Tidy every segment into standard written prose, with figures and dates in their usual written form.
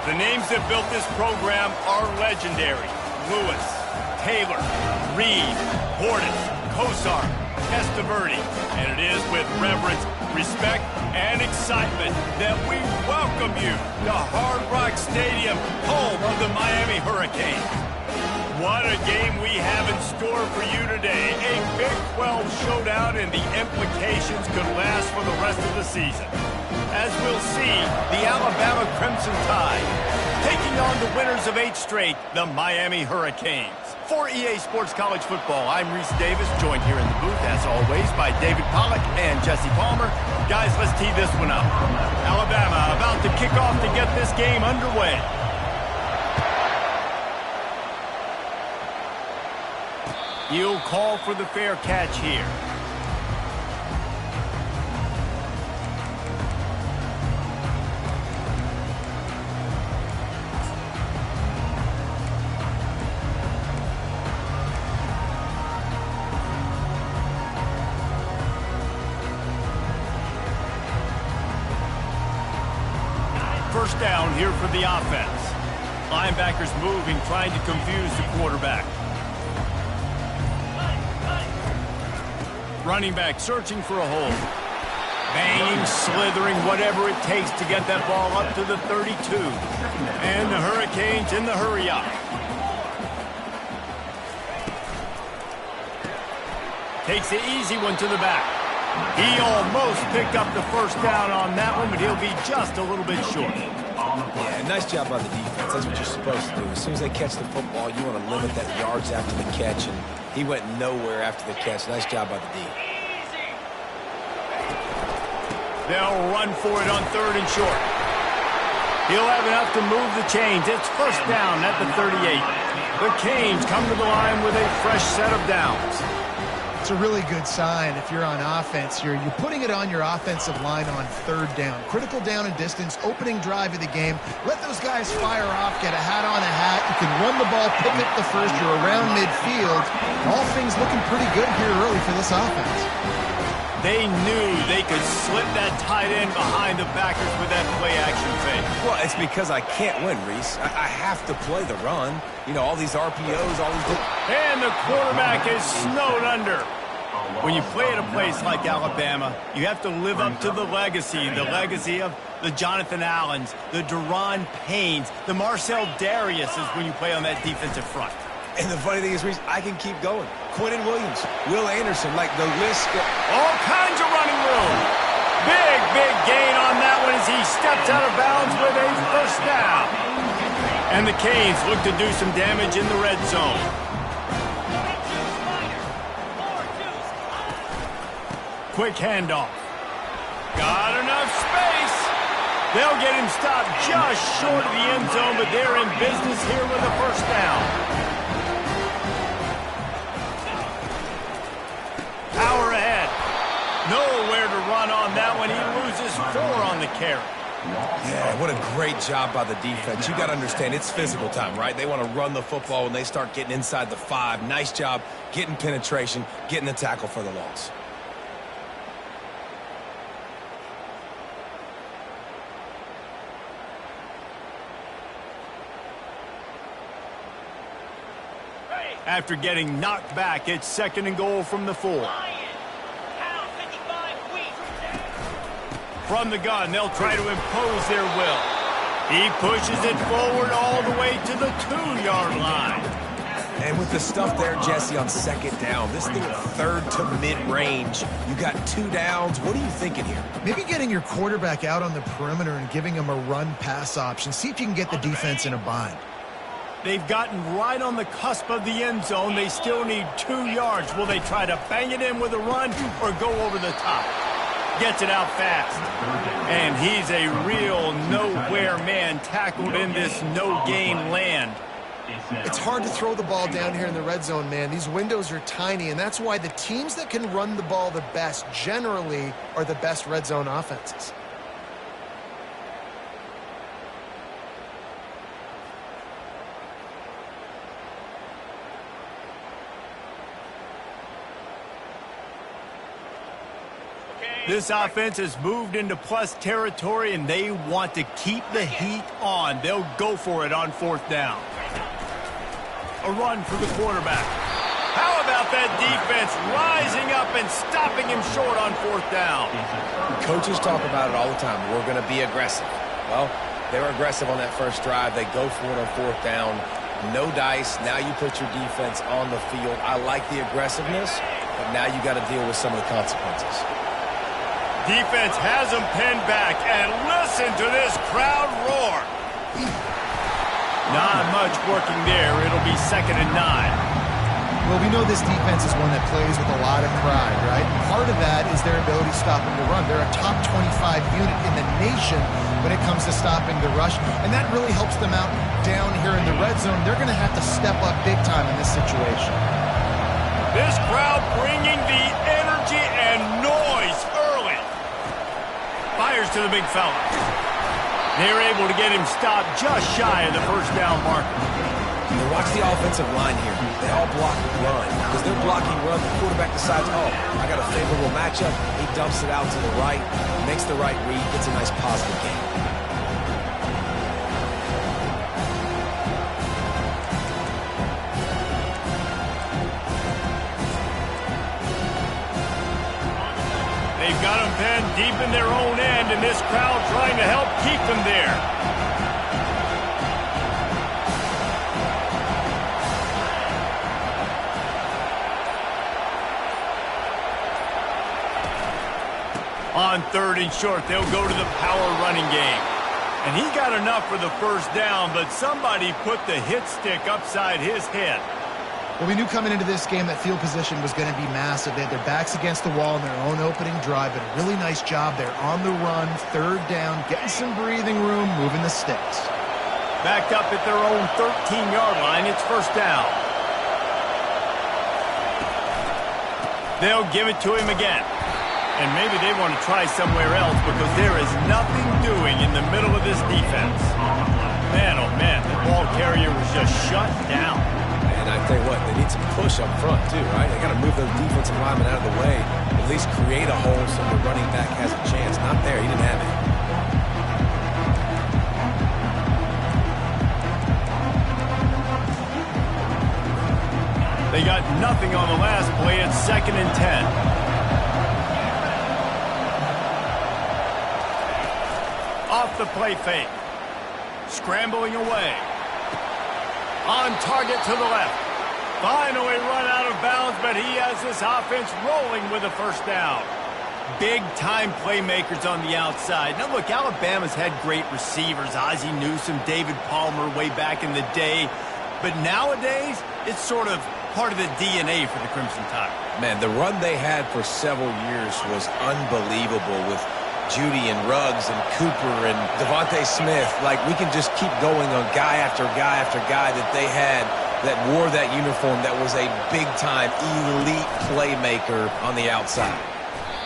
The names that built this program are legendary. Lewis, Taylor, Reed, Portis, Kosar, Testaverde. And it is with reverence, respect, and excitement that we welcome you to Hard Rock Stadium, home of the Miami Hurricanes. What a game we have in store for you today. A Big 12 showdown, and the implications could last for the rest of the season. As we'll see, the Alabama Crimson Tide taking on the winners of 8 straight, the Miami Hurricanes. For EA Sports College Football, I'm Reese Davis, joined here in the booth, as always, by David Pollack and Jesse Palmer. Guys, let's tee this one up. Alabama about to kick off to get this game underway. He'll call for the fair catch here. First down here for the offense. Linebackers moving, trying to confuse the quarterback. Running back searching for a hole. Banging, slithering, whatever it takes to get that ball up to the 32. And the Hurricanes in the hurry up. Takes the easy one to the back. He almost picked up the first down on that one, but he'll be just a little bit short. Yeah, nice job by the defense. That's what you're supposed to do. As soon as they catch the football, you want to limit that yards after the catch, and he went nowhere after the catch. Nice job by the D. They'll run for it on 3rd and short. He'll have enough to move the chains. It's first down at the 38. The Canes come to the line with a fresh set of downs. It's a really good sign if you're on offense here. You're putting it on your offensive line on 3rd down. Critical down and distance, opening drive of the game. Let those guys fire off, get a hat on a hat. You can run the ball, pivot the first. You're around midfield. All things looking pretty good here early for this offense. They knew they could slip that tight end behind the backers with that play-action fake. Well, it's because I can't win, Reese. I have to play the run. You know, all these RPOs, all these... And the quarterback is snowed under. When you play at a place like Alabama, you have to live up to the legacy of the Jonathan Allens, the Deron Paynes, the Marcel Dariuses when you play on that defensive front. And the funny thing is, Reese, I can keep going. Quentin Williams, Will Anderson, like the list... All kinds of running room. Big gain on that one as he steps out of bounds with a first down. And the Canes look to do some damage in the red zone. Quick handoff. Got enough space. They'll get him stopped just short of the end zone, but they're in business here with a first down. Power ahead. Nowhere to run on that one. He loses 4 on the carry. Yeah, what a great job by the defense. You got to understand, it's physical time, right? They want to run the football when they start getting inside the 5. Nice job getting penetration, getting the tackle for the loss. After getting knocked back, it's 2nd and goal from the 4. From the gun, they'll try to impose their will. He pushes it forward all the way to the 2-yard line. And with the stuff there, Jesse, on 2nd down, this thing 3rd to mid-range. You got 2 downs. What are you thinking here? Maybe getting your quarterback out on the perimeter and giving him a run-pass option. See if you can get the defense in a bind. They've gotten right on the cusp of the end zone. They still need 2 yards. Will they try to bang it in with a run or go over the top? Gets it out fast. And he's a real nowhere man tackled in this no-gain land. It's hard to throw the ball down here in the red zone, man. These windows are tiny, and that's why the teams that can run the ball the best generally are the best red zone offenses. This offense has moved into plus territory, and they want to keep the heat on. They'll go for it on 4th down. A run for the quarterback. How about that defense rising up and stopping him short on 4th down? Coaches talk about it all the time. We're going to be aggressive. Well, they were aggressive on that first drive. They go for it on 4th down. No dice. Now you put your defense on the field. I like the aggressiveness, but now you got to deal with some of the consequences. Defense has them pinned back, and listen to this crowd roar. Not much working there. It'll be 2nd and 9. Well, we know this defense is one that plays with a lot of pride, right? Part of that is their ability stopping the run. They're a top 25 unit in the nation when it comes to stopping the rush, and that really helps them out down here in the red zone. They're going to have to step up big time in this situation. This crowd bringing the energy and noise early. Fires to the big fella. They're able to get him stopped just shy of the 1st down marker. And watch the offensive line here. They all block run. Because they're blocking run, the quarterback decides, oh, I got a favorable matchup. He dumps it out to the right, makes the right read, gets a nice positive gain. They've got them pinned deep in their own end, and this crowd trying to help keep them there. On 3rd and short, they'll go to the power running game. And he got enough for the 1st down, but somebody put the hit stick upside his head. Well, we knew coming into this game that field position was going to be massive. They had their backs against the wall in their own opening drive, but a really nice job there on the run, 3rd down, getting some breathing room, moving the sticks. Backed up at their own 13-yard line, it's 1st down. They'll give it to him again. And maybe they want to try somewhere else because there is nothing doing in the middle of this defense. Man, oh man, the ball carrier was just shut down. And I tell you what, they need some push up front too, right? They got to move those defensive linemen out of the way, at least create a hole so the running back has a chance. Not there, he didn't have it. They got nothing on the last play. It's 2nd and 10. Off the play fake. Scrambling away. On target to the left. Finally run out of bounds, but he has this offense rolling with a 1st down. Big-time playmakers on the outside. Now, look, Alabama's had great receivers. Ozzie Newsome, David Palmer way back in the day. But nowadays, it's sort of part of the DNA for the Crimson Tide. Man, the run they had for several years was unbelievable with Judy and Ruggs and Cooper and Devontae Smith. Like, we can just keep going on guy after guy after guy that they had that wore that uniform that was a big-time elite playmaker on the outside.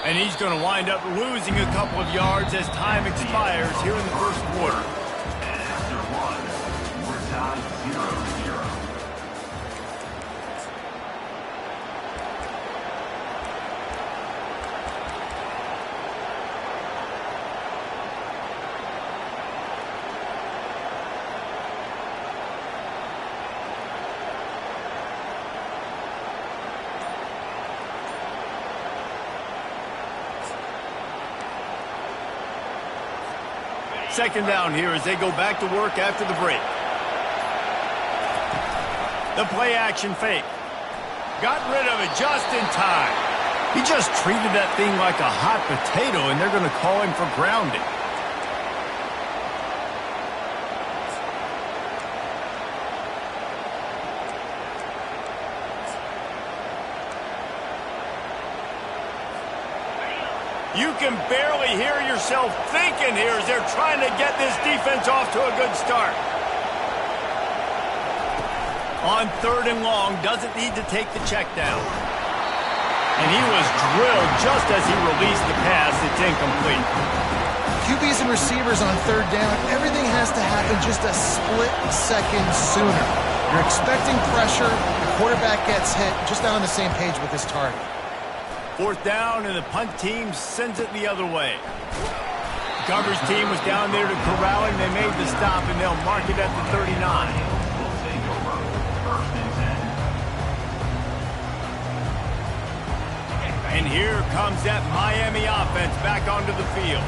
And he's going to wind up losing a couple of yards as time expires here in the 1st quarter. After 1, we're tied 0-0. Second down here as they go back to work after the break. The play action fake. Got rid of it just in time. He just treated that thing like a hot potato, and they're going to call him for grounding. You can barely hear yourself thinking here as they're trying to get this defense off to a good start. On 3rd and long, doesn't need to take the check down. And he was drilled just as he released the pass. It's incomplete. QBs and receivers on 3rd down, everything has to happen just a split second sooner. You're expecting pressure, the quarterback gets hit, just not on the same page with his target. 4th down, and the punt team sends it the other way. The coverage team was down there to corral him. They made the stop, and they'll mark it at the 39. Will take over 1st and 10. And here comes that Miami offense back onto the field.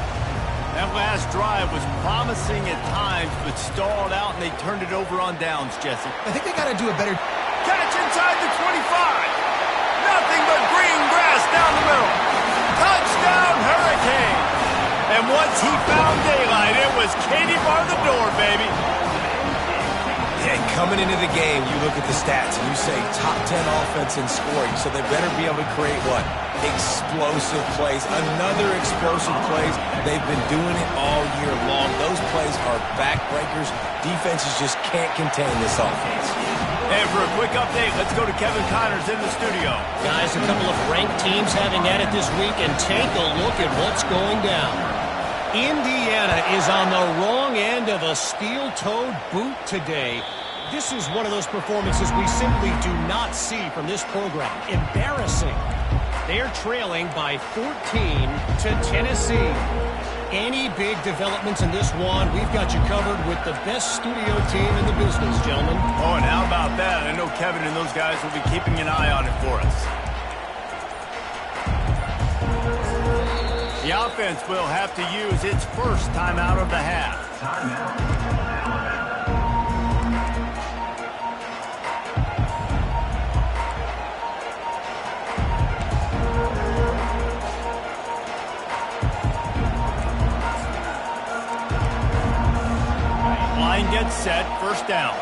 That last drive was promising at times, but stalled out, and they turned it over on downs, Jesse. I think they got to do a better Catch inside the 25. Nothing but green grass down the middle. Touchdown, Hurricane. And once he found daylight, it was Katie bar the door, baby. Yeah, coming into the game, you look at the stats and you say top 10 offense in scoring, so they better be able to create what? Explosive plays. Another explosive plays. They've been doing it all year long. Those plays are backbreakers. Defenses just can't contain this offense. And for a quick update, let's go to Kevin Connors in the studio. Guys, a couple of ranked teams having at it this week, and take a look at what's going down. Indiana is on the wrong end of a steel-toed boot today. This is one of those performances we simply do not see from this program. Embarrassing. They're trailing by 14 to Tennessee. Any big developments in this one, we've got you covered with the best studio team in the business, gentlemen. Oh, and how about that? I know Kevin and those guys will be keeping an eye on it for us. The offense will have to use its first timeout of the half. Timeout. Line gets set, 1st down.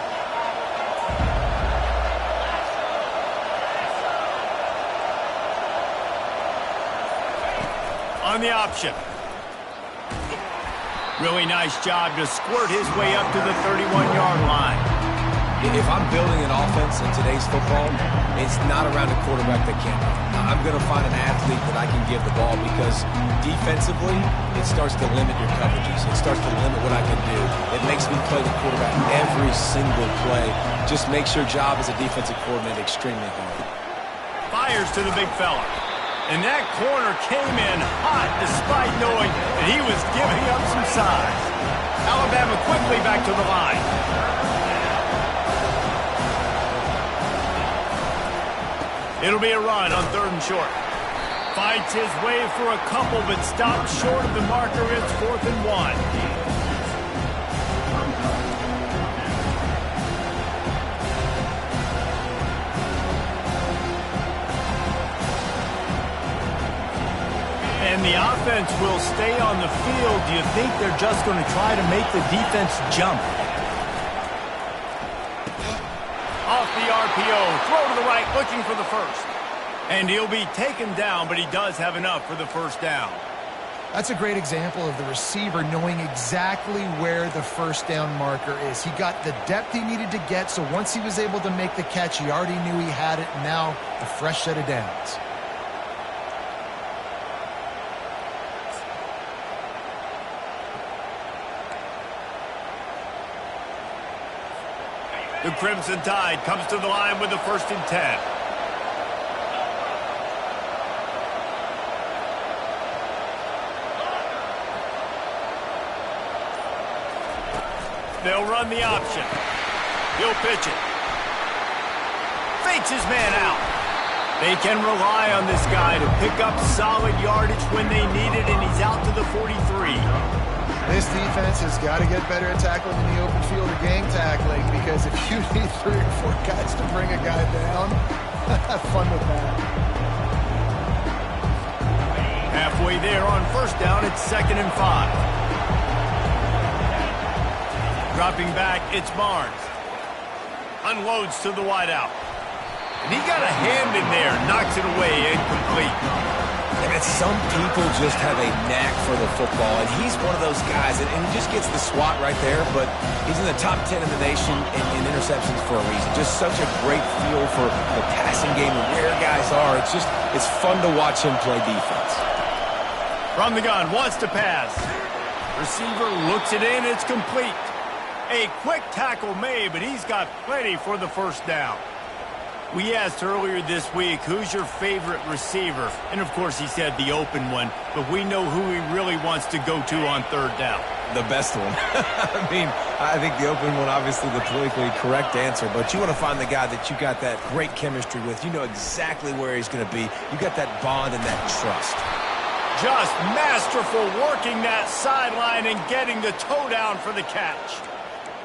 On the option. Really nice job to squirt his way up to the 31-yard line. If I'm building an offense in today's football, it's not around a quarterback that can't run. I'm going to find an athlete that I can give the ball because defensively, it starts to limit your coverages. It starts to limit what I can do. It makes me play the quarterback every single play. Just makes your job as a defensive coordinator extremely hard. Fires to the big fella. And that corner came in hot despite knowing that he was giving up some size. Alabama quickly back to the line. It'll be a run on 3rd and short. Fights his way for a couple, but stops short of the marker. It's 4th and 1. And the offense will stay on the field. Do you think they're just going to try to make the defense jump? Off the RPO, throw to the right, looking for the first. And he'll be taken down, but he does have enough for the 1st down. That's a great example of the receiver knowing exactly where the 1st down marker is. He got the depth he needed to get, so once he was able to make the catch, he already knew he had it, and now a fresh set of downs. The Crimson Tide comes to the line with the 1st and 10. They'll run the option. He'll pitch it. Fakes his man out. They can rely on this guy to pick up solid yardage when they need it, and he's out to the 43. This defense has got to get better at tackling in the open field or gang tackling, because if you need 3 or 4 guys to bring a guy down, have fun with that. Halfway there on 1st down, it's 2nd and 5. Dropping back, it's Barnes. Unloads to the wideout. And he got a hand in there, knocks it away, incomplete. And some people just have a knack for the football, and he's one of those guys, and he just gets the swat right there, but he's in the top 10 in the nation in interceptions for a reason. Just such a great feel for the passing game and where guys are. It's fun to watch him play defense. From the gun, wants to pass. Receiver looks it in, it's complete. A quick tackle made, but he's got plenty for the 1st down. We asked earlier this week, who's your favorite receiver? And, of course, he said the open one. But we know who he really wants to go to on third down. The best one. I mean, I think the open one, obviously the politically correct answer. But you want to find the guy that you got that great chemistry with. You know exactly where he's going to be. You got that bond and that trust. Just masterful working that sideline and getting the toe down for the catch.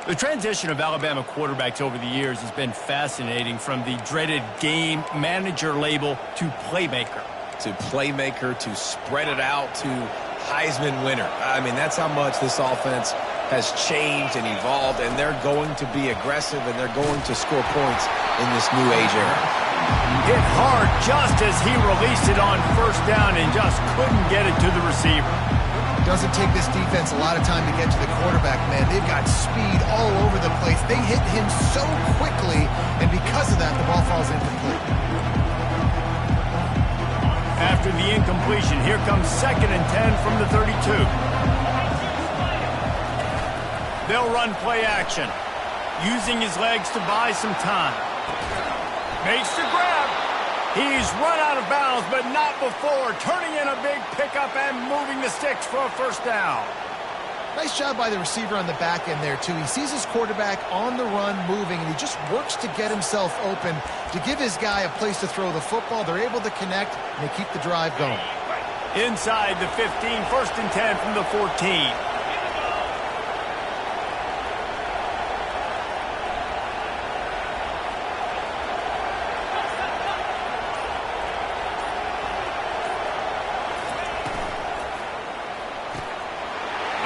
The transition of Alabama quarterbacks over the years has been fascinating, from the dreaded game manager label to playmaker. To playmaker, to spread it out, to Heisman winner. I mean, that's how much this offense has changed and evolved, and they're going to be aggressive, and they're going to score points in this new age era. Hit hard just as he released it on first down and just couldn't get it to the receiver. Doesn't take this defense a lot of time to get to the quarterback, man. They've got speed all over the place. They hit him so quickly, and because of that, the ball falls incomplete. After the incompletion, here comes 2nd and 10 from the 32. They'll run play action, using his legs to buy some time. Makes the grab. He's run out of bounds, but not before turning in a big pickup and moving the sticks for a first down. Nice job by the receiver on the back end there, too. He sees his quarterback on the run moving, and he just works to get himself open to give his guy a place to throw the football. They're able to connect, and they keep the drive going. Inside the 15, 1st and 10 from the 14.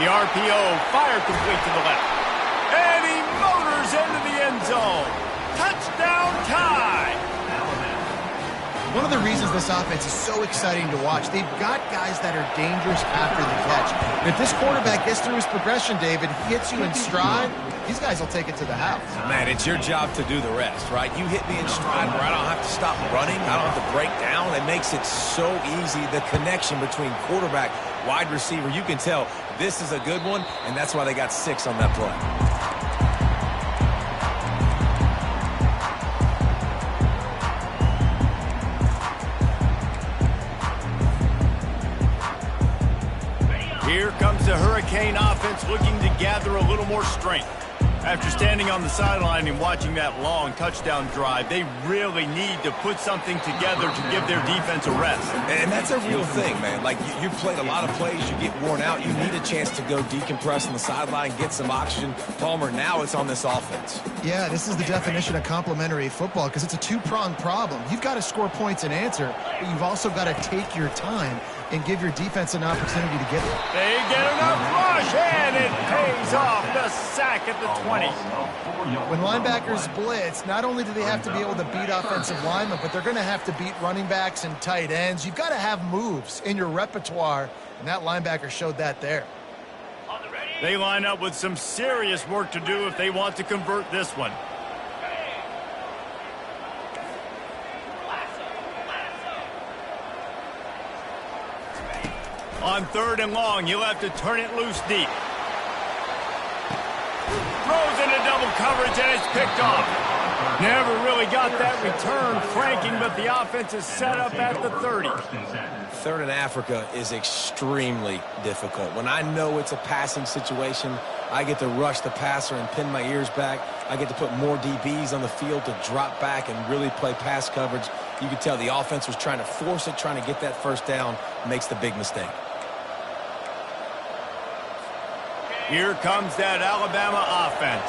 The RPO, fire complete to the left. And he motors into the end zone. Touchdown tie. One of the reasons this offense is so exciting to watch, they've got guys that are dangerous after the catch. And if this quarterback gets through his progression, David, he hits you in stride, these guys will take it to the house. Man, it's your job to do the rest, right? You hit me in stride where I don't have to stop running. I don't have to break down. It makes it so easy. The connection between quarterback, wide receiver, you can tell this is a good one, and that's why they got 6 on that play. Here comes the Hurricane offense looking to gather a little more strength. After standing on the sideline and watching that long touchdown drive, they really need to put something together to give their defense a rest. And that's a real thing, man. Like, you've played a lot of plays, you get worn out, you need a chance to go decompress on the sideline, get some oxygen. Palmer, now it's on this offense. Yeah, this is the definition of complementary football, because it's a two-pronged problem. You've got to score points and answer, but you've also got to take your time and give your defense an opportunity to get there. They get enough rush, and it pays off. The sack at the 20. When linebackers blitz, not only do they have to be able to beat offensive linemen, but they're going to have to beat running backs and tight ends. You've got to have moves in your repertoire, and that linebacker showed that there. They line up with some serious work to do if they want to convert this one. On 3rd and long, he'll have to turn it loose deep. Throws into double coverage, and it's picked off. Never really got that return cranking, but the offense is set up at the 30. 3rd in Africa is extremely difficult. When I know it's a passing situation, I get to rush the passer and pin my ears back. I get to put more DBs on the field to drop back and really play pass coverage. You can tell the offense was trying to force it, trying to get that first down, makes the big mistake. Here comes that Alabama offense.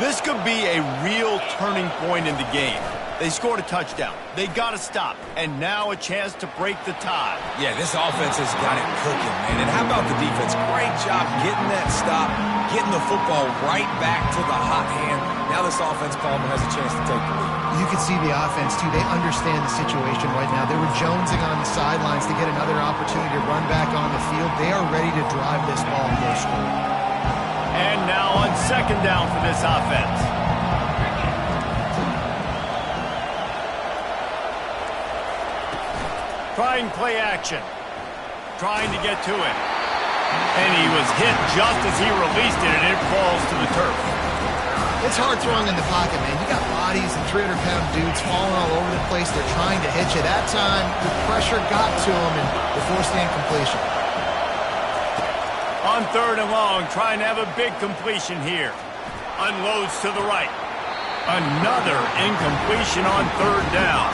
This could be a real turning point in the game. They scored a touchdown. They got to stop. And now a chance to break the tie. Yeah, this offense has got it cooking, man. And how about the defense? Great job getting that stop, getting the football right back to the hot hand. Now this offense, Palmer, has a chance to take the lead. You can see the offense, too. They understand the situation right now. They were jonesing on the sidelines to get another opportunity to run back on the field. They are ready to drive this ball and go score. And now on 2nd down for this offense. Trying play action. Trying to get to it. And he was hit just as he released it, and it falls to the turf. It's hard throwing in the pocket, man. You got bodies and 300-pound dudes falling all over the place. They're trying to hit you. That time, the pressure got to them, and they forced the incompletion. On 3rd and long, trying to have a big completion here. Unloads to the right. Another incompletion on 3rd down.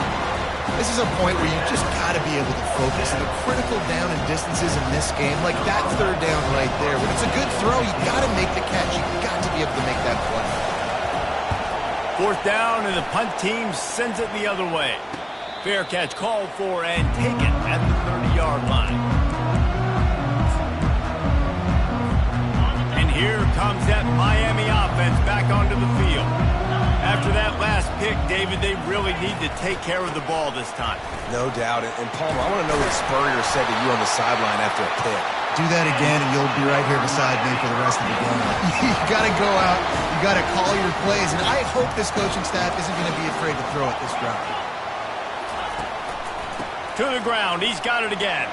This is a point where you just got to be able to focus. The critical down and distances in this game, like that 3rd down right there. When it's a good throw, you got to make the catch. You got to be able to make that play. 4th down, and the punt team sends it the other way. Fair catch called for and taken at the 30-yard line. And here comes that Miami offense back onto the field. After that last pick, David, they really need to take care of the ball this time. No doubt. And Palmer, I want to know what Spurrier said to you on the sideline after a pick. Do that again, and you'll be right here beside me for the rest of the game. You got to go out. You got to call your plays, and I hope this coaching staff isn't going to be afraid to throw it this route. To the ground. He's got it again.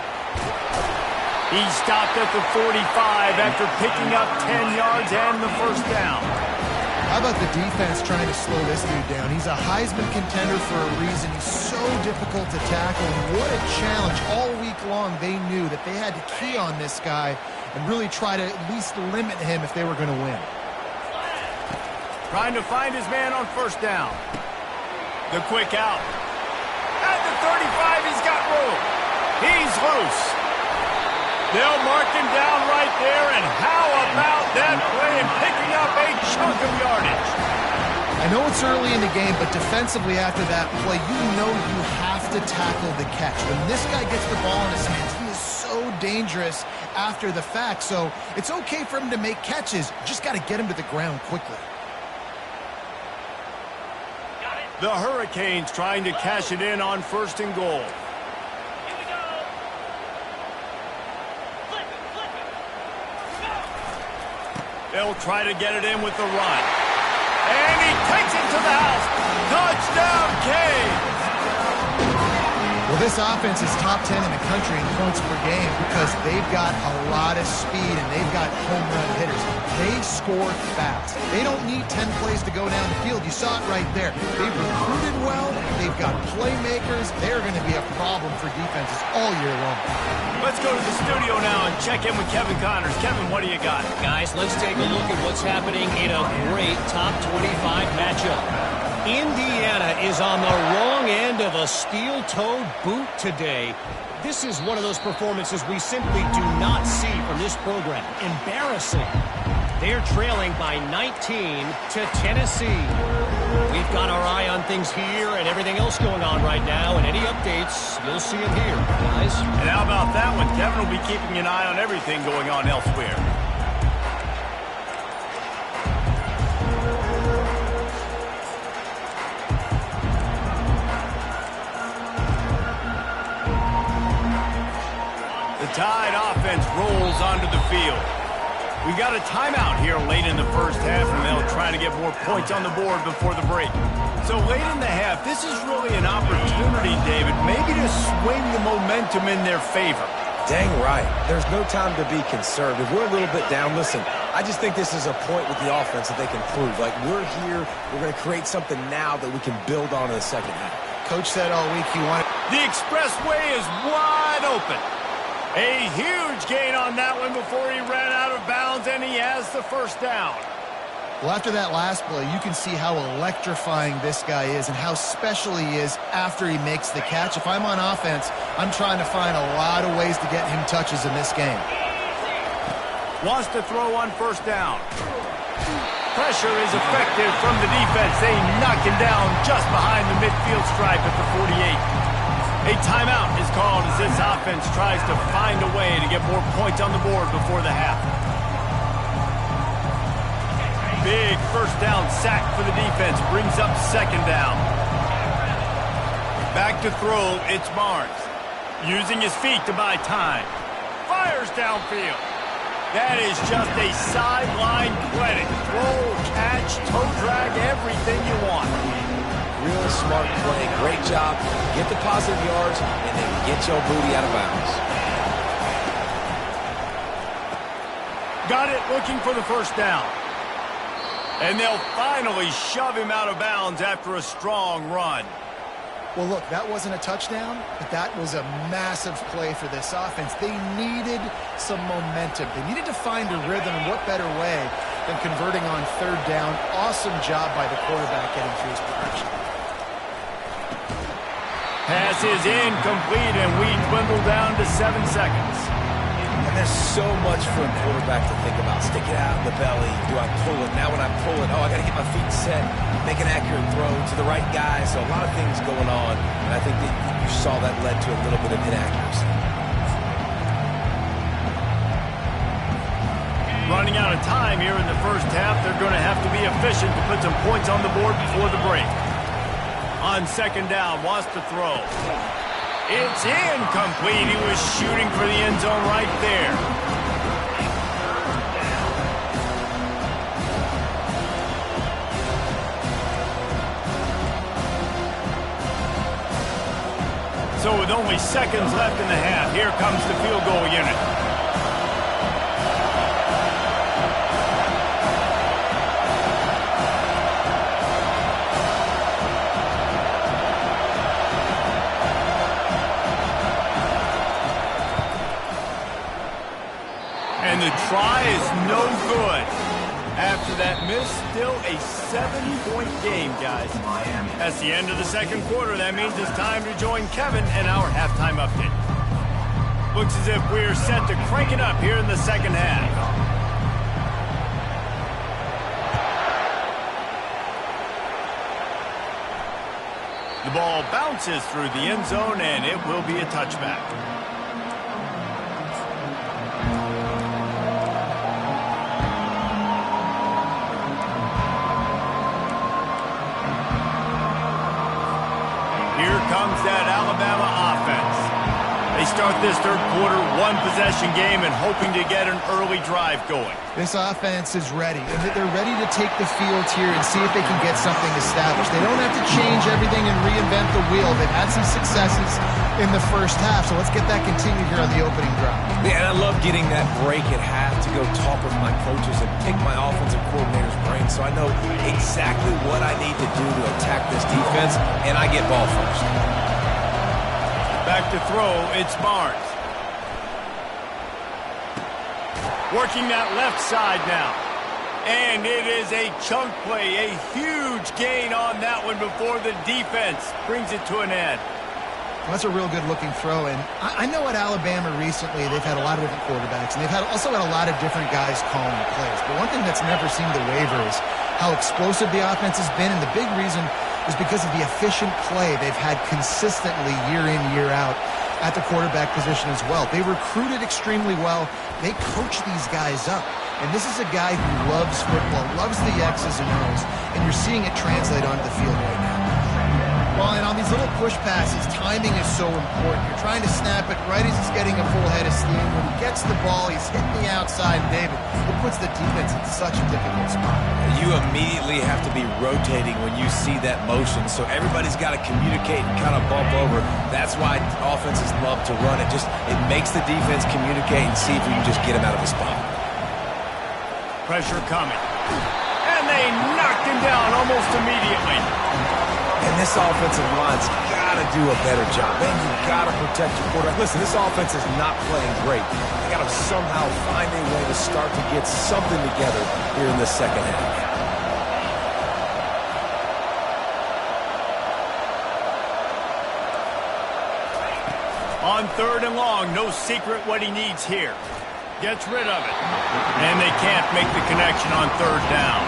He stopped at the 45 after picking up 10 yards and the 1st down. How about the defense trying to slow this dude down? He's a Heisman contender for a reason. He's so difficult to tackle. And what a challenge. All week long, they knew that they had to key on this guy and really try to at least limit him if they were going to win. Trying to find his man on 1st down. The quick out. At the 35, he's got room. He's loose. They'll mark him down right there, and how about that play and picking up a chunk of yardage? I know it's early in the game, but defensively after that play, you know you have to tackle the catch. When this guy gets the ball in his hands, he is so dangerous after the fact, so it's okay for him to make catches. You just got to get him to the ground quickly. The Hurricanes trying to cash it in on 1st and goal. They'll try to get it in with the run. And he takes it to the house. Touchdown, Canes! Well, this offense is top 10 in the country in points per game because they've got a lot of speed and they've got home run hitters. They score fast. They don't need 10 plays to go down the field. You saw it right there. They've recruited well. They've got playmakers. They're going to be a problem for defenses all year long. Let's go to the studio now and check in with Kevin Connors. Kevin, what do you got? Guys, let's take a look at what's happening in a great top 25 matchup. Indiana is on the wrong end of a steel-toed boot today. This is one of those performances we simply do not see from this program. Embarrassing. They're trailing by 19 to Tennessee. We've got our eye on things here and everything else going on right now, and any updates, you'll see them here, guys. And how about that one? Kevin will be keeping an eye on everything going on elsewhere. Tide offense rolls onto the field. We got a timeout here late in the 1st half, and they'll try to get more points on the board before the break. So late in the half, this is really an opportunity, David, maybe to swing the momentum in their favor. Dang right. There's no time to be conservative. We're a little bit down. Listen, I just think this is a point with the offense that they can prove. Like, we're here, we're going to create something now that we can build on in the 2nd half. Coach said all week he wanted... The expressway is wide open. A huge gain on that one before he ran out of bounds, and he has the 1st down. Well, after that last play, you can see how electrifying this guy is and how special he is after he makes the catch. If I'm on offense, I'm trying to find a lot of ways to get him touches in this game. Wants to throw on 1st down. Pressure is effective from the defense. They knock him down just behind the midfield stripe at the 48. A timeout is called as this offense tries to find a way to get more points on the board before the half. Big 1st down sack for the defense brings up 2nd down. Back to throw, it's Barnes. Using his feet to buy time. Fires downfield. That is just a sideline credit. Throw, catch, toe drag, everything you want. Real smart play. Great job. Get the positive yards, and then get your booty out of bounds. Got it, looking for the 1st down. And they'll finally shove him out of bounds after a strong run. Well, look, that wasn't a touchdown, but that was a massive play for this offense. They needed some momentum. They needed to find a rhythm, and what better way than converting on third down. Awesome job by the quarterback getting through his progression. Pass is incomplete, and we dwindle down to 7 seconds. And there's so much for a quarterback to think about. Stick it out in the belly. Do I pull it? Now when I pull it, I got to get my feet set, make an accurate throw to the right guy. So a lot of things going on, and I think that you saw that led to a little bit of inaccuracy. Running out of time here in the first half, they're going to have to be efficient to put some points on the board before the break. On second down, wants to throw. It's incomplete. He was shooting for the end zone right there. So with only seconds left in the half, here comes the field goal unit. And the try is no good. After that miss, still a 7-point game, guys. That's the end of the second quarter. That means it's time to join Kevin and our halftime update. Looks as if we're set to crank it up here in the second half. The ball bounces through the end zone, and it will be a touchback. Here comes that Alabama offense. They start this third quarter one-possession game and hoping to get an early drive going. This offense is ready, and they're ready to take the field here and see if they can get something established. They don't have to change everything and reinvent the wheel. They've had some successes in the first half, so let's get that continued here on the opening drive. Yeah, and I love getting that break at half to go talk with my coaches and pick my offensive coordinator's brain so I know exactly what I need to do to attack this defense, and I get ball first. Back to throw, it's Barnes. Working that left side now. And it is a chunk play, a huge gain on that one before the defense brings it to an end. Well, that's a real good-looking throw, and I know at Alabama recently they've had a lot of different quarterbacks, and they've also had a lot of different guys calling the plays. But one thing that's never seemed to waver is how explosive the offense has been, and the big reason is because of the efficient play they've had consistently year in, year out at the quarterback position as well. They recruited extremely well. They coach these guys up. And this is a guy who loves football, loves the X's and O's, and you're seeing it translate onto the field right now. Well, and on these little push passes, timing is so important. You're trying to snap it right as he's getting a full head of steam. When he gets the ball, he's hitting the outside, David. It puts the defense in such a difficult spot. You immediately have to be rotating when you see that motion, so everybody's got to communicate and kind of bump over. That's why offenses love to run it. It makes the defense communicate and see if we can just get him out of his spot. Pressure coming. And they knocked him down almost immediately. And this offensive line's got to do a better job. Man, you've got to protect your quarterback. Listen, this offense is not playing great. They got to somehow find a way to start to get something together here in the second half. On third and long, no secret what he needs here. Gets rid of it. And they can't make the connection on third down.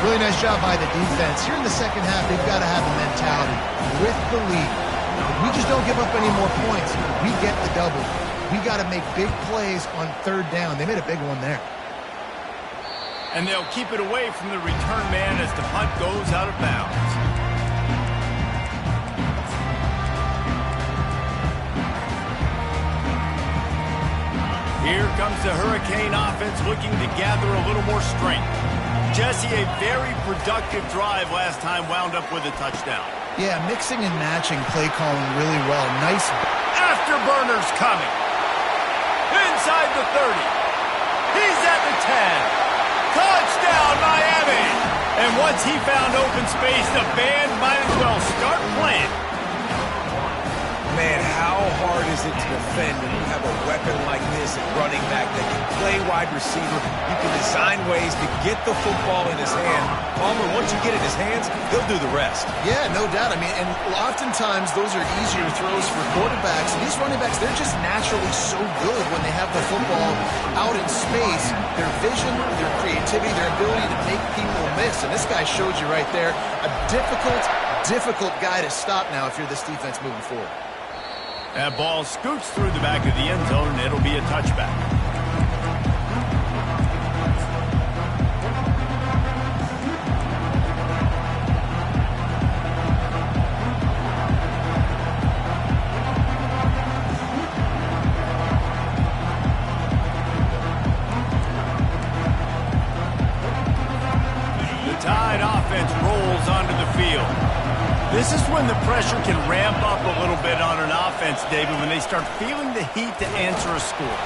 Really nice job by the defense. Here in the second half, they've got to have the mentality with the lead. If we just don't give up any more points, we get the double. We got to make big plays on third down. They made a big one there. And they'll keep it away from the return man as the punt goes out of bounds. Here comes the Hurricane offense looking to gather a little more strength. Jesse, a very productive drive last time wound up with a touchdown. Yeah, mixing and matching play calling really well. Nice. Afterburners coming. Inside the 30. He's at the 10. Touchdown, Miami. And once he found open space, the band might as well start playing. Man, how hard is it to defend when you have a weapon like this at running back that can play wide receiver? You can design ways to get the football in his hand. Palmer, once you get it in his hands, he'll do the rest. Yeah, no doubt. I mean, and oftentimes those are easier throws for quarterbacks. And these running backs, they're just naturally so good when they have the football out in space. Their vision, their creativity, their ability to make people miss. And this guy showed you right there, a difficult guy to stop now if you're this defense moving forward. That ball scoots through the back of the end zone, and it'll be a touchback. The Tide offense rolls onto the field. This is when the pressure can ramp up a little bit on an offense, David, when they start feeling the heat to answer a score.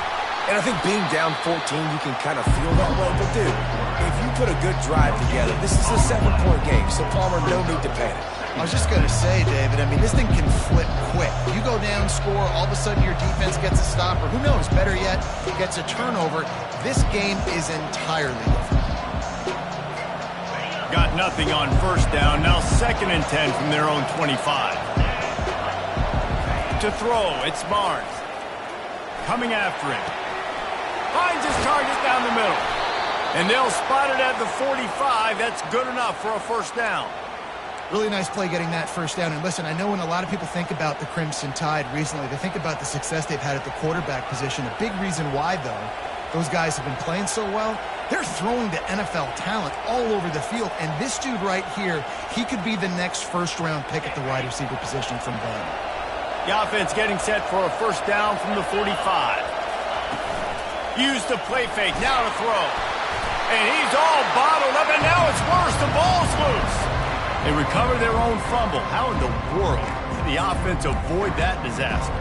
And I think being down 14, you can kind of feel that way. But, dude, if you put a good drive together, this is a 7-point game, so Palmer, no need to panic. I was just going to say, David, I mean, this thing can flip quick. You go down, score, all of a sudden your defense gets a stop, or who knows, better yet, gets a turnover. This game is entirely different. Got nothing on first down. Now 2nd and 10 from their own 25. To throw, it's Barnes. Coming after him. Finds his target down the middle. And they'll spot it at the 45. That's good enough for a first down. Really nice play getting that first down. And listen, I know when a lot of people think about the Crimson Tide recently, they think about the success they've had at the quarterback position. A big reason why, though, those guys have been playing so well, they're throwing to NFL talent all over the field. And this dude right here, he could be the next first-round pick at the wide receiver position from Bama. The offense getting set for a first down from the 45. Used the play fake, now to throw. And he's all bottled up, and now it's worse. The ball's loose. They recover their own fumble. How in the world did the offense avoid that disaster?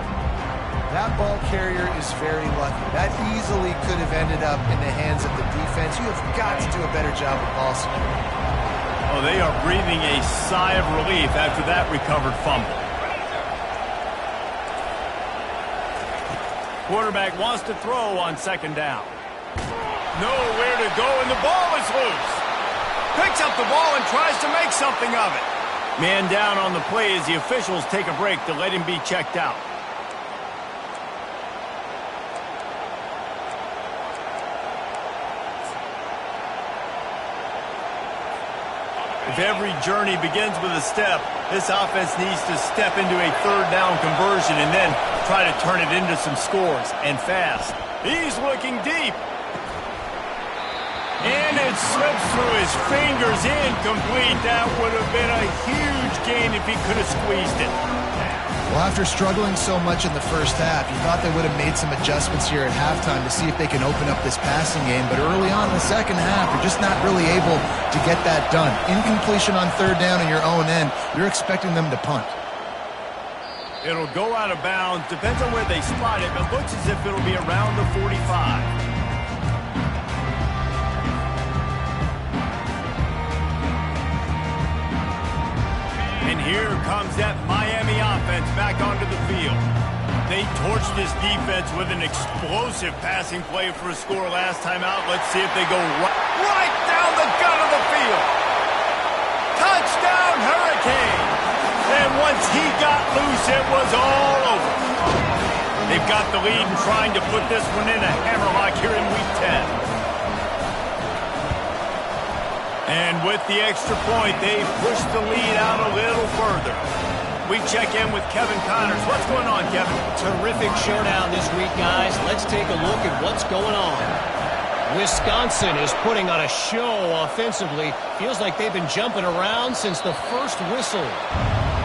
That ball carrier is very lucky. That easily could have ended up in the hands of the defense. You have got to do a better job with ball security. Oh, they are breathing a sigh of relief after that recovered fumble. Quarterback wants to throw on 2nd down. Nowhere to go, and the ball is loose. Picks up the ball and tries to make something of it. Man down on the play as the officials take a break to let him be checked out. If every journey begins with a step, this offense needs to step into a 3rd down conversion and then try to turn it into some scores, and fast. He's looking deep. And it slips through his fingers, incomplete. That would have been a huge gain if he could have squeezed it. Well, after struggling so much in the first half, you thought they would have made some adjustments here at halftime to see if they can open up this passing game. But early on in the second half, you're just not really able to get that done. Incompletion on 3rd down in your own end, you're expecting them to punt. It'll go out of bounds. Depends on where they spot it, but looks as if it'll be around the 45. And here comes that Miami offense back onto the field. They torched this defense with an explosive passing play for a score last time out. Let's see if they go right down the gut of the field. Touchdown, Hurricane! And once he got loose, it was all over. They've got the lead and trying to put this one in a hammerlock here in Week 10. And with the extra point, they push the lead out a little further. We check in with Kevin Connors. What's going on, Kevin? Terrific showdown this week, guys. Let's take a look at what's going on. Wisconsin is putting on a show offensively. Feels like they've been jumping around since the first whistle.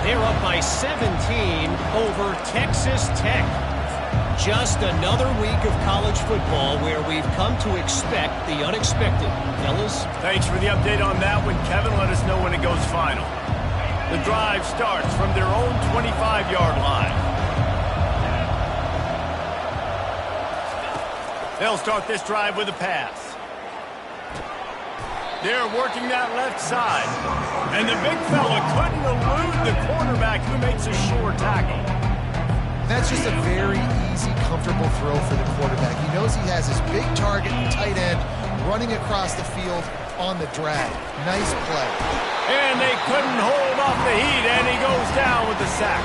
They're up by 17 over Texas Tech. Just another week of college football where we've come to expect the unexpected. Fellas? Thanks for the update on that one, Kevin. Let us know when it goes final. The drive starts from their own 25-yard line. They'll start this drive with a pass. They're working that left side. And the big fella couldn't elude the quarterback who makes a sure tackle. That's just a very easy, comfortable throw for the quarterback. He knows he has his big target, the tight end, running across the field on the drag. Nice play. And they couldn't hold off the heat, and he goes down with the sack.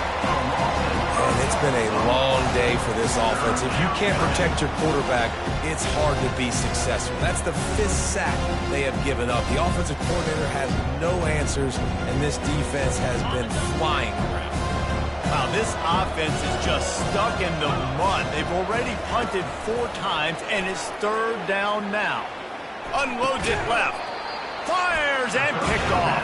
And it's been a long day for this offense. If you can't protect your quarterback, it's hard to be successful. That's the 5th sack they have given up. The offensive coordinator has no answers, and this defense has been flying around. Wow, this offense is just stuck in the mud. They've already punted 4 times, and it's 3rd down now. Unloads it left. Fires and picked off.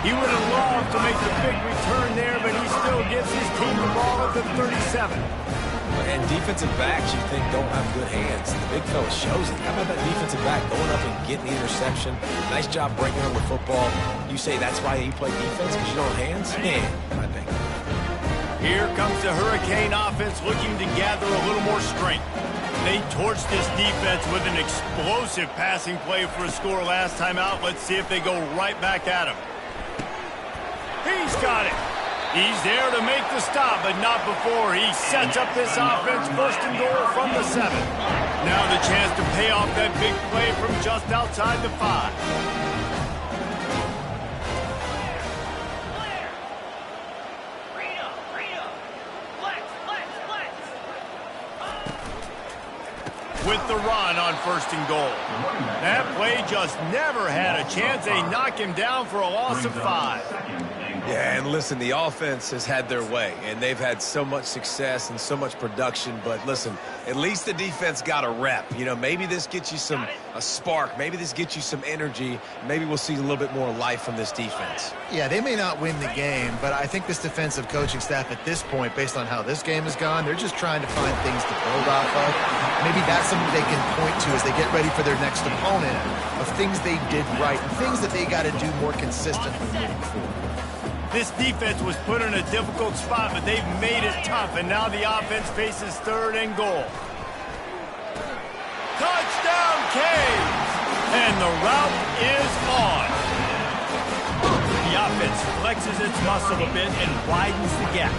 He would have loved to make the big return there, but he still gives his team the ball at the 37. And defensive backs, you think, don't have good hands. The big fella shows it. How about that defensive back going up and getting the interception? Nice job breaking on the football. You say that's why you play defense, because you don't have hands? Man, I think. Here comes the Hurricane offense looking to gather a little more strength. They torched this defense with an explosive passing play for a score last time out. Let's see if they go right back at him. He's got it. He's there to make the stop, but not before he sets up this offense 1st and goal from the 7. Now the chance to pay off that big play from just outside the 5. With the run on 1st and goal. That play just never had a chance. They knock him down for a loss of 5. Yeah, and listen, the offense has had their way, and they've had so much success and so much production. But listen, at least the defense got a rep. You know, maybe this gets you a spark. Maybe this gets you some energy. Maybe we'll see a little bit more life from this defense. Yeah, they may not win the game, but I think this defensive coaching staff at this point, based on how this game has gone, they're just trying to find things to build off of. Maybe that's something they can point to as they get ready for their next opponent, of things they did right and things that they got to do more consistently moving forward. This defense was put in a difficult spot, but they've made it tough, and now the offense faces 3rd and goal. Touchdown, Caves! And the route is on. The offense flexes its muscle a bit and widens the gap.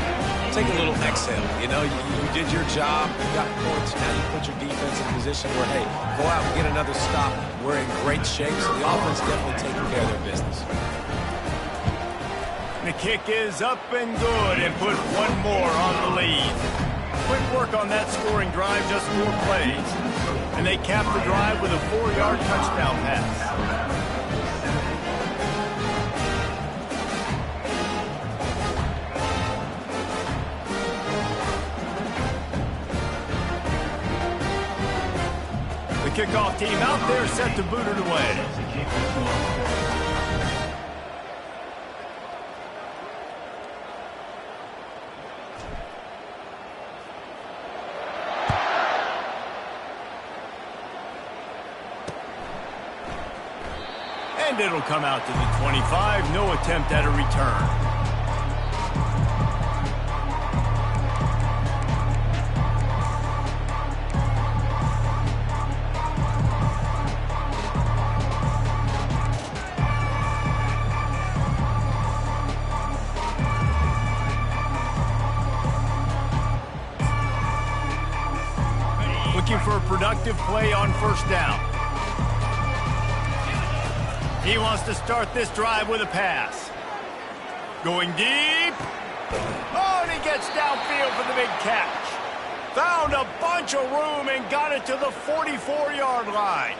Take a little exhale. You know, you did your job. You got points. Now you put your defense in a position where, hey, go out and get another stop. We're in great shape, so the offense definitely taking care of their business. The kick is up and good, and put 1 more on the lead. Quick work on that scoring drive, just 4 plays. And they cap the drive with a 4-yard touchdown pass. The kickoff team out there set to boot it away. And it'll come out to the 25. No attempt at a return. Looking for a productive play on 1st down. He wants to start this drive with a pass. Going deep. Oh, and he gets downfield for the big catch. Found a bunch of room and got it to the 44-yard line.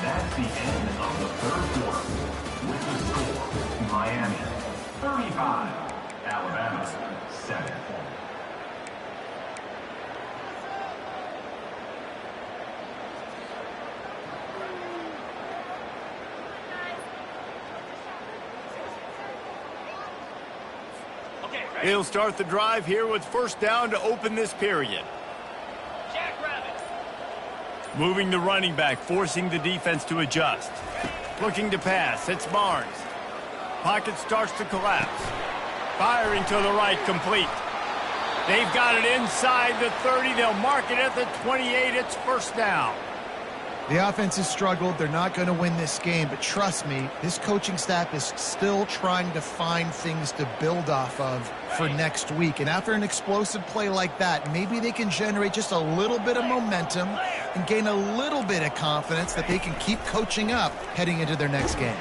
That's the end of the 3rd quarter. With the score, Miami 35, Alabama 7. He'll start the drive here with 1st down to open this period. Moving the running back, forcing the defense to adjust. Looking to pass. It's Barnes. Pocket starts to collapse. Firing to the right, complete. They've got it inside the 30. They'll mark it at the 28. It's first down. The offense has struggled. They're not going to win this game, but trust me, this coaching staff is still trying to find things to build off of for next week. And after an explosive play like that, maybe they can generate just a little bit of momentum and gain a little bit of confidence that they can keep coaching up heading into their next game.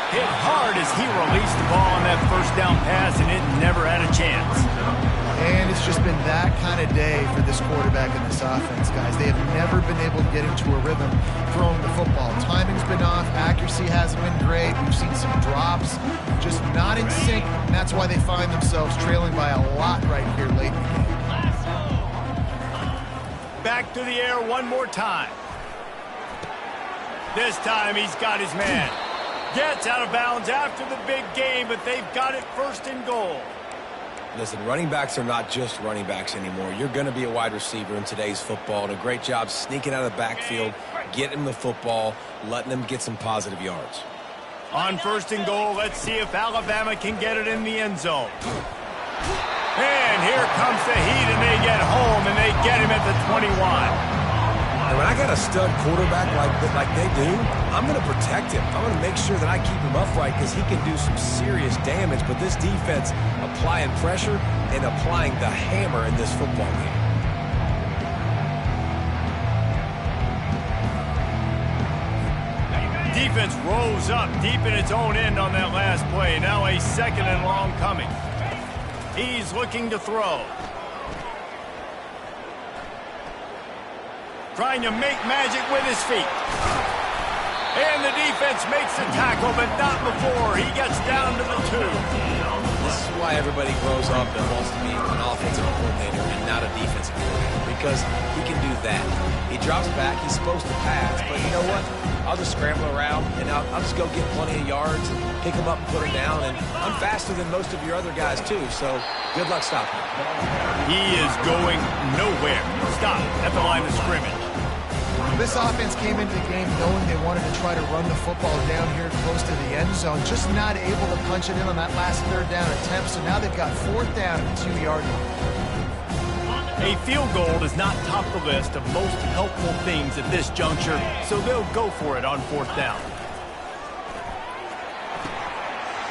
Hit hard as he released the ball on that first down pass, and it never had a chance. And it's just been that kind of day for this quarterback and this offense, guys. They have never been able to get into a rhythm throwing the football. Timing's been off. Accuracy hasn't been great. We've seen some drops, just not in sync, and that's why they find themselves trailing by a lot right here late in the game. Back to the air one more time. This time he's got his man. Gets out of bounds after the big game, but they've got it first and goal. Listen, running backs are not just running backs anymore. You're going to be a wide receiver in today's football. And a great job sneaking out of the backfield, getting them the football, letting them get some positive yards. On first and goal, let's see if Alabama can get it in the end zone. And here comes the heat, and they get home, and they get him at the 21. And when I got a stud quarterback like they do, I'm going to protect him. I'm going to make sure that I keep him upright because he can do some serious damage. But this defense applying pressure and applying the hammer in this football game. Defense rolls up deep in its own end on that last play. Now a second and long coming. He's looking to throw. Trying to make magic with his feet. And the defense makes the tackle, but not before he gets down to the 2. This is why everybody grows up and wants to be an offensive coordinator and not a defensive coordinator, because he can do that. He drops back, he's supposed to pass, but you know what? I'll just scramble around, and I'll just go get plenty of yards and pick him up and put him down, and I'm faster than most of your other guys, too, so good luck stopping him. He is going nowhere. Stop at the line of scrimmage. This offense came into the game knowing they wanted to try to run the football down here close to the end zone, just not able to punch it in on that last third down attempt, so now they've got fourth down at the 2-yard line. A field goal does not top the list of most helpful things at this juncture, so they'll go for it on fourth down.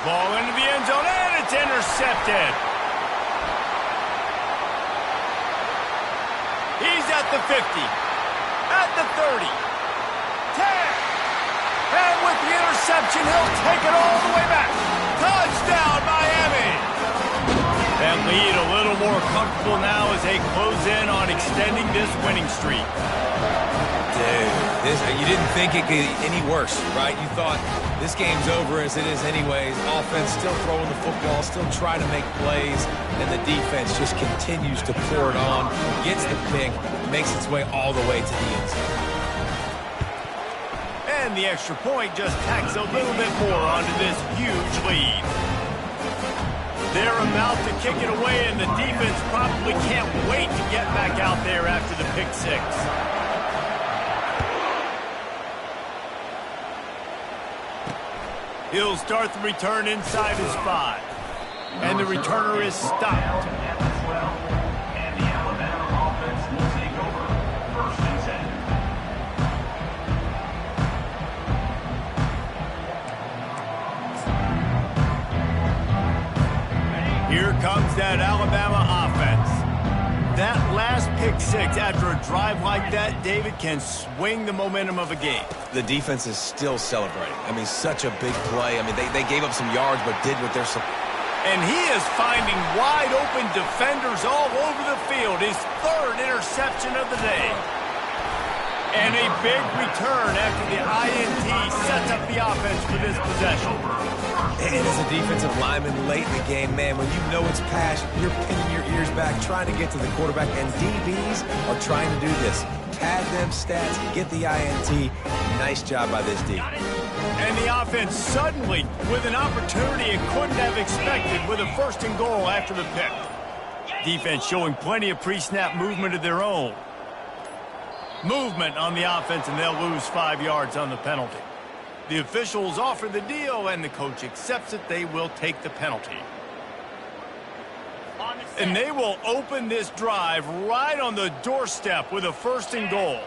Ball into the end zone, and it's intercepted. He's at the 50. At the 30, 10, and with the interception, he'll take it all the way back. Touchdown, Miami! That lead a little more comfortable now as they close in on extending this winning streak. Dude, you didn't think it could get any worse, right? You thought this game's over as it is anyways. Offense still throwing the football, still trying to make plays, and the defense just continues to pour it on, gets the pick, makes its way all the way to the end zone. And the extra point just tacks a little bit more onto this huge lead. They're about to kick it away, and the defense probably can't wait to get back out there after the pick six. He'll start the return inside his 5. And the returner is stopped. And the Alabama offense will take over. First and 10. Here comes that Alabama offense. That last pick six after a drive like that, David, can swing the momentum of a game. The defense is still celebrating. I mean, such a big play. I mean, they gave up some yards, but did what they're supposed to. And he is finding wide-open defenders all over the field. His third interception of the day. And a big return after the INT sets up the offense for this possession. And as a defensive lineman late in the game, man, when you know it's passed, you're pinning your ears back, trying to get to the quarterback, and DBs are trying to do this. Pad them stats, get the INT. Nice job by this D. And the offense suddenly with an opportunity it couldn't have expected with a first and goal after the pick. Defense showing plenty of pre-snap movement of their own. Movement on the offense, and they'll lose 5 yards on the penalty. The officials offer the deal, and the coach accepts it. They will take the penalty. And they will open this drive right on the doorstep with a 1st and goal.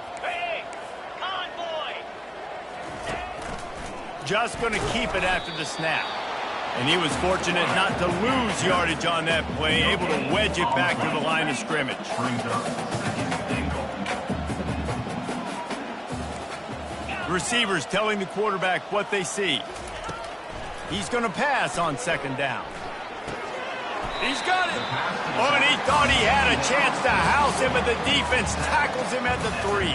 Just going to keep it after the snap. And he was fortunate not to lose yardage on that play, able to wedge it back to the line of scrimmage. Receivers telling the quarterback what they see. He's going to pass on 2nd down. He's got it. Oh, and he thought he had a chance to house him, but the defense tackles him at the 3.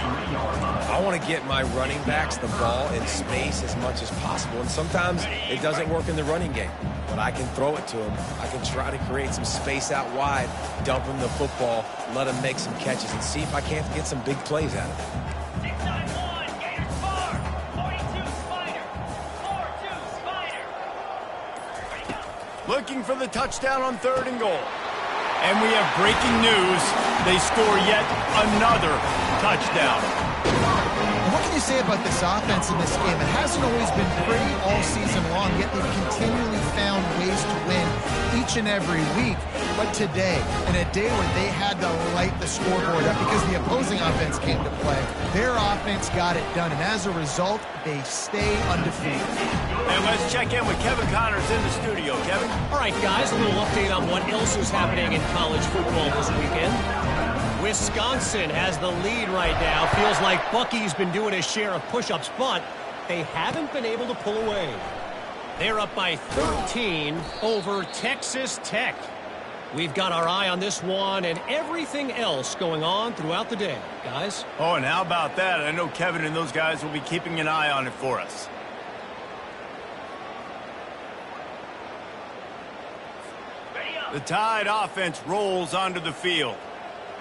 I want to get my running backs the ball in space as much as possible, and sometimes it doesn't work in the running game. But I can throw it to him. I can try to create some space out wide, dump him the football, let him make some catches, and see if I can't get some big plays out of it. Looking for the touchdown on 3rd and goal. And we have breaking news. They score yet another touchdown. What can you say about this offense in this game? It hasn't always been pretty all season long, yet they've continually found ways to win each and every week. But today, in a day where they had to light the scoreboard up because the opposing offense came to play, their offense got it done. And as a result, they stay undefeated. And let's check in with Kevin Connors in the studio. Kevin? All right, guys, a little update on what else is happening in college football this weekend. Wisconsin has the lead right now. Feels like Bucky's been doing his share of push-ups, but they haven't been able to pull away. They're up by 13 over Texas Tech. We've got our eye on this one and everything else going on throughout the day, guys. Oh, and how about that? I know Kevin and those guys will be keeping an eye on it for us. The Tide offense rolls onto the field.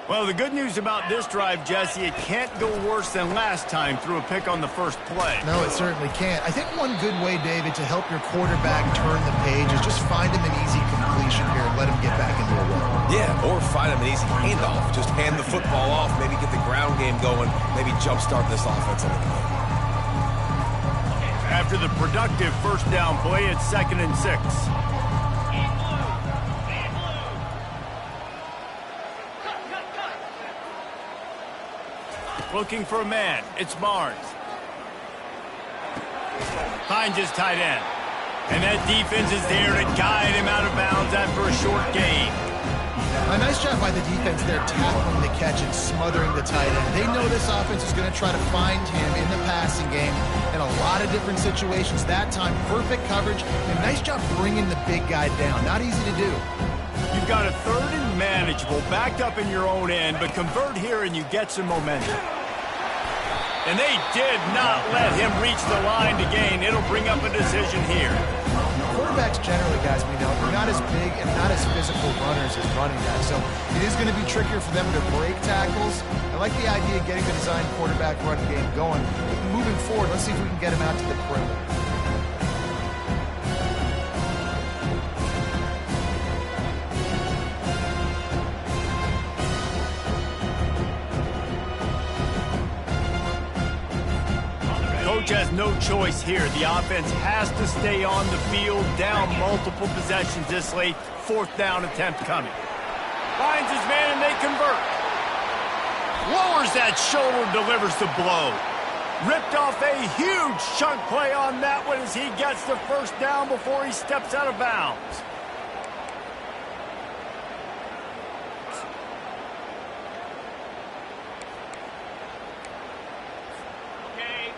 Well, the good news about this drive, Jesse, it can't go worse than last time through a pick on the first play. No, it certainly can't. I think one good way, David, to help your quarterback turn the page is just find him an easy completion here and let him get back into a rhythm. Yeah, or find him an easy handoff. Just hand the football off, maybe get the ground game going, maybe jumpstart this offense a little bit. After the productive 1st down play, it's 2nd and 6. Looking for a man. It's Barnes. Finds his tight end. And that defense is there to guide him out of bounds after a short gain. A nice job by the defense there, tackling the catch and smothering the tight end. They know this offense is going to try to find him in the passing game in a lot of different situations. That time, perfect coverage, and nice job bringing the big guy down. Not easy to do. You've got a 3rd and manageable, backed up in your own end, but convert here and you get some momentum. And they did not let him reach the line to gain. It'll bring up a decision here. Quarterbacks generally, guys, we know, are not as big and not as physical runners as running backs. So it is going to be trickier for them to break tackles. I like the idea of getting the design quarterback run game going. But moving forward, let's see if we can get him out to the perimeter. Coach has no choice here. The offense has to stay on the field, down multiple possessions this late. 4th down attempt coming. Finds his man and they convert. Lowers that shoulder, delivers the blow. Ripped off a huge chunk play on that one as he gets the 1st down before he steps out of bounds.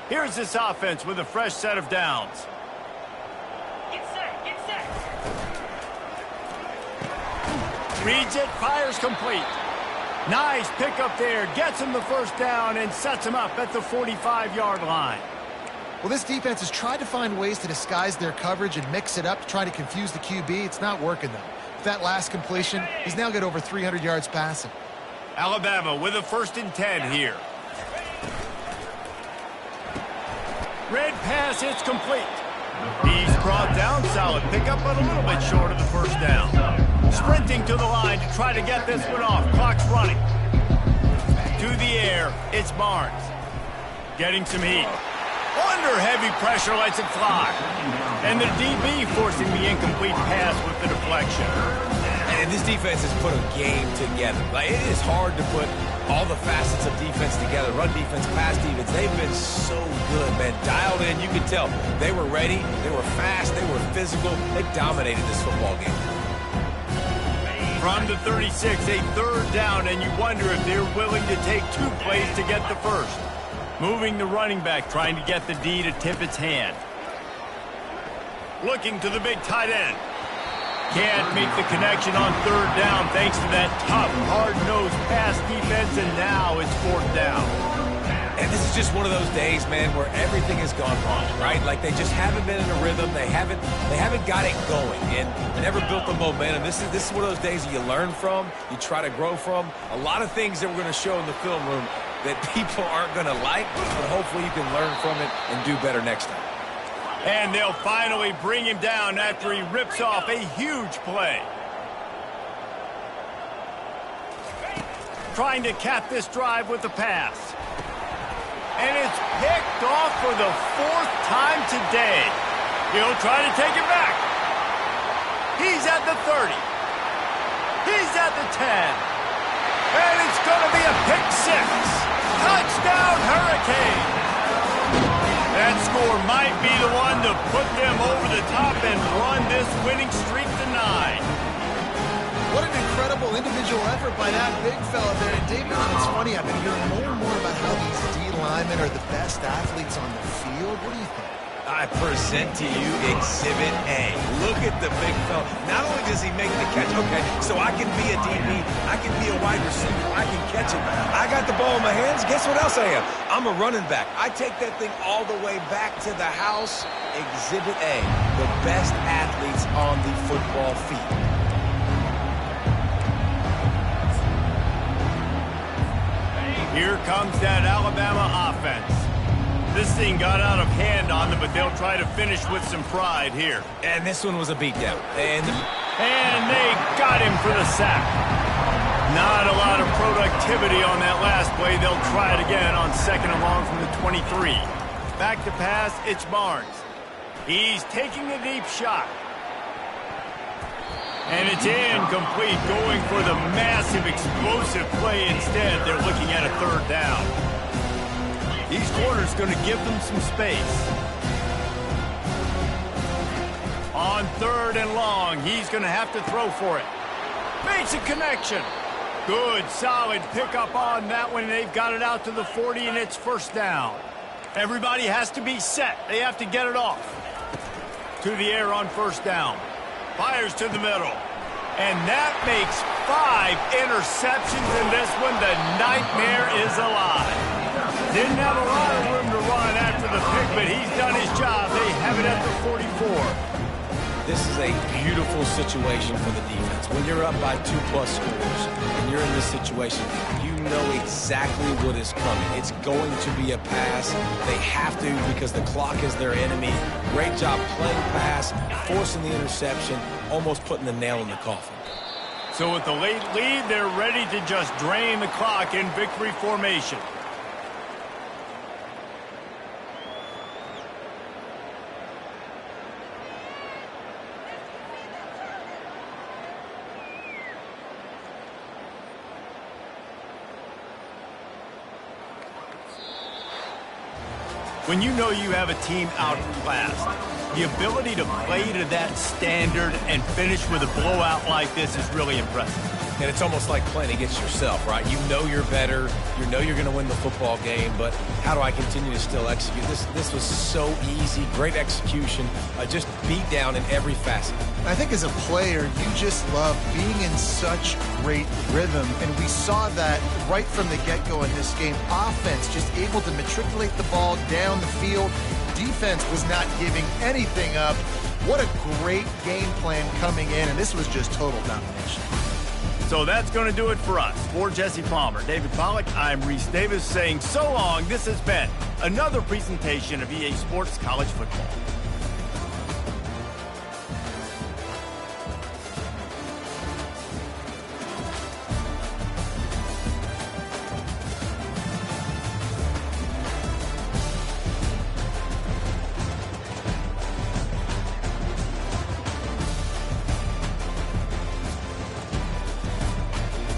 Here's this offense with a fresh set of downs. Get set, get set. Reads it, fires complete. Nice pickup there. Gets him the 1st down and sets him up at the 45-yard line. Well, this defense has tried to find ways to disguise their coverage and mix it up to try to confuse the QB. It's not working, though. With that last completion, he's now got over 300 yards passing. Alabama with a 1st and 10 here. Red pass, it's complete. He's brought down, solid pickup, but a little bit short of the 1st down. Sprinting to the line to try to get this one off. Clock's running. To the air, it's Barnes. Getting some heat. Under heavy pressure, lets it fly. And the DB forcing the incomplete pass with the deflection. And this defense has put a game together. Like, it is hard to put all the facets of defense together. Run defense, pass defense. They've been so good, man. Dialed in. You can tell they were ready. They were fast. They were physical. They dominated this football game. From the 36, a third down, and you wonder if they're willing to take 2 plays to get the first. Moving the running back, trying to get the D to tip its hand. Looking to the big tight end. Can't make the connection on third down thanks to that tough, hard-nosed pass defense, and now it's fourth down. And this is just one of those days, man, where everything has gone wrong, right? Like, they just haven't been in a rhythm. They haven't got it going and never built the momentum. This is one of those days that you learn from, you try to grow from. A lot of things that we're going to show in the film room that people aren't going to like, but hopefully you can learn from it and do better next time. And they'll finally bring him down after he rips off a huge play. Trying to cap this drive with the pass. And it's picked off for the 4th time today. He'll try to take it back. He's at the 30. He's at the 10. And it's going to be a pick 6. Touchdown, Hurricane. That score might be the one to put them over the top and run this winning streak to 9. What an incredible individual effort by that big fella there. And David, it's funny, I've been hearing more and more about how these D linemen are the best athletes on the field. What do you think? I present to you Exhibit A. Look at the big fella. Not only does he make the catch, okay, so I can be a DB, I can be a wide receiver, I can catch it. I got the ball in my hands. Guess what else I am? I'm a running back. I take that thing all the way back to the house. Exhibit A, the best athletes on the football field. Here comes that Alabama offense. This thing got out of hand on them, but they'll try to finish with some pride here. And this one was a beatdown. And they got him for the sack. Not a lot of productivity on that last play. They'll try it again on 2nd and long from the 23. Back to pass, it's Barnes. He's taking a deep shot. And it's incomplete, going for the massive explosive play instead. They're looking at a 3rd down. These corners going to give them some space. On 3rd and long, he's going to have to throw for it. Makes a connection. Good, solid pickup on that one. They've got it out to the 40, and it's 1st down. Everybody has to be set. They have to get it off. To the air on 1st down. Fires to the middle. And that makes 5 interceptions in this one. The nightmare is alive. Didn't have a lot of room to run after the pick, but he's done his job. They have it at the 44. this is a beautiful situation for the defense. When you're up by 2+ scores and you're in this situation, you know exactly what is coming. It's going to be a pass. They have to because the clock is their enemy. Great job playing pass, forcing the interception, almost putting the nail in the coffin. So with the late lead, they're ready to just drain the clock in victory formation. When you know you have a team outclassed, the ability to play to that standard and finish with a blowout like this is really impressive. And it's almost like playing against yourself, right? You know you're better. You know you're going to win the football game, but how do I continue to still execute? This was so easy. Great execution. Just beat down in every facet. I think as a player, you just love being in such great rhythm, and we saw that right from the get-go in this game. Offense just able to matriculate the ball down the field. Defense was not giving anything up. What a great game plan coming in, and this was just total domination. So that's going to do it for us. For Jesse Palmer, David Pollack, I'm Reese Davis saying so long. This has been another presentation of EA Sports College Football.